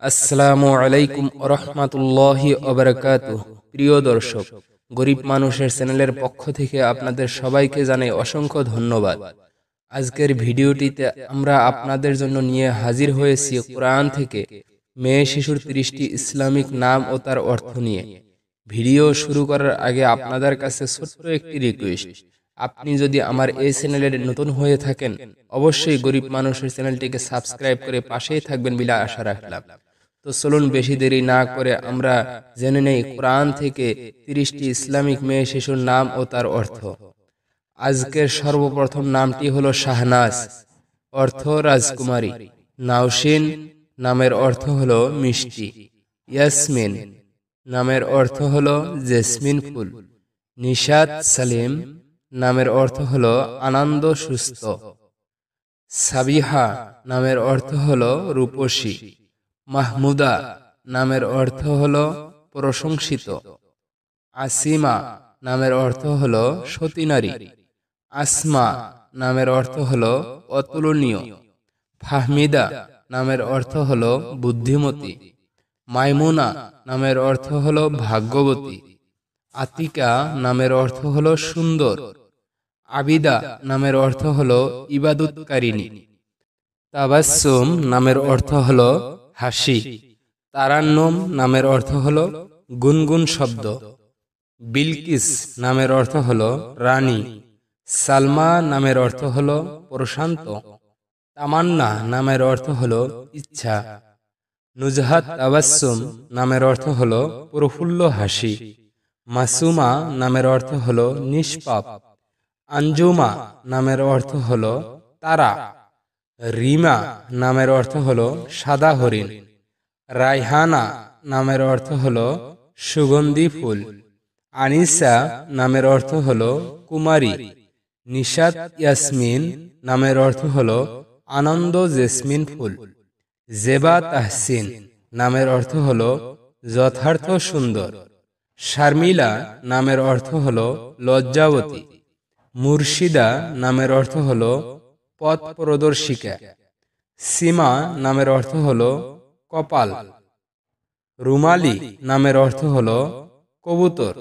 আসসালামু আলাইকুম রহমাতুল্লাহি ওবারাকাতুহ। প্রিয় দর্শক, গরিব মানুষের চ্যানেলের পক্ষ থেকে আপনাদের সবাইকে জানাই অসংখ্য ধন্যবাদ। আজকের ভিডিওটিতে আমরা আপনাদের জন্য নিয়ে হাজির হয়েছি কোরআন থেকে মেয়ে শিশুর 30টি ইসলামিক নাম ও তার অর্থ নিয়ে। ভিডিও শুরু করার আগে আপনাদের কাছে ছোট্ট একটি রিকোয়েস্ট, আপনি যদি আমার এই চ্যানেলের নতুন হয়ে থাকেন অবশ্যই গরিব মানুষের চ্যানেলটিকে সাবস্ক্রাইব করে পাশেই থাকবেন বলে আশা রাখলাম। তো চলুন বেশি দেরি না করে আমরা জেনে নেই কোরআন থেকে 30টি ইসলামিক মেয়ে শিশুর নাম ও তার অর্থ। আজকের সর্বপ্রথম নামটি হলো শাহনাজ, অর্থ রাজকুমারী। নাওশিন নামের অর্থ হলো মিষ্টি। ইয়াসমিন নামের অর্থ হলো জেসমিন ফুল। নিশাত সালিম নামের অর্থ হলো আনন্দ সুস্থ। সাবিহা নামের অর্থ হলো রূপসী। মাহমুদা নামের অর্থ হলো প্রশংসিত। আসিমা নামের অর্থ হলো সতী নারী। আসমা নামের অর্থ হলো অতুলনীয়। ফাহমিদা নামের অর্থ হলো বুদ্ধিমতী। মাইমুনা নামের অর্থ হলো ভাগ্যবতী। আতিকা নামের অর্থ হলো সুন্দর। আবিদা নামের অর্থ হলো ইবাদতকারিনী। তাবাসসুম নামের অর্থ হলো হাসি। তারান্নুম নামের অর্থ হলো গুনগুন শব্দ। বিলকিস নামের অর্থ হলো রানী। সালমা নামের অর্থ হলো প্রশান্ত। তামান্না নামের অর্থ হলো ইচ্ছা। নুজহাত তাবাসসুম নামের অর্থ হলো প্রফুল্ল হাসি। মাসুমা নামের অর্থ হলো নিষ্পাপ। আঞ্জুমা নামের অর্থ হলো তারা। রিমা নামের অর্থ হলো সাদা হরিণ। রায়হানা নামের অর্থ হলো সুগন্ধি ফুল। আনিসা নামের অর্থ হলো কুমারী। নিশাত ইয়াসমিন নামের অর্থ হলো আনন্দ জেসমিন ফুল। জেবা তাহসিন নামের অর্থ হলো যথার্থ সুন্দর। শারমিলা নামের অর্থ হলো লজ্জাবতী। মুর্শিদা নামের অর্থ হলো পথ প্রদর্শিকা। সীমা নামের অর্থ হলো কপাল। রুমালি নামের অর্থ হলো কবুতর।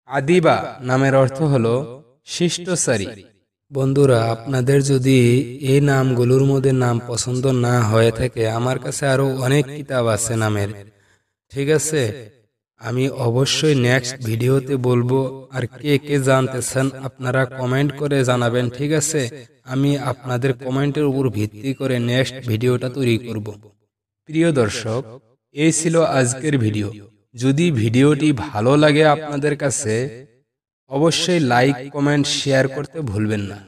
আদিবা নামের অর্থ হলো শিষ্টচারী। বন্ধুরা, আপনাদের যদি এই নামগুলোর মধ্যে নাম পছন্দ না হয়ে থাকে, আমার কাছে আরো অনেক কিতাব আছে নামের, ঠিক আছে? আমি অবশ্যই নেক্সট ভিডিওতে বলবো। আর কে কে জানতে চান আপনারা কমেন্ট করে জানাবেন, ঠিক আছে? আমি আপনাদের কমেন্টের উপর ভিত্তি করে নেক্সট ভিডিওটা তৈরি করব। প্রিয় দর্শক, এই ছিল আজকের ভিডিও। যদি ভিডিওটি ভালো লাগে আপনাদের কাছে, অবশ্যই লাইক, কমেন্ট, শেয়ার করতে ভুলবেন না।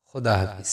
খোদা হাফিজ।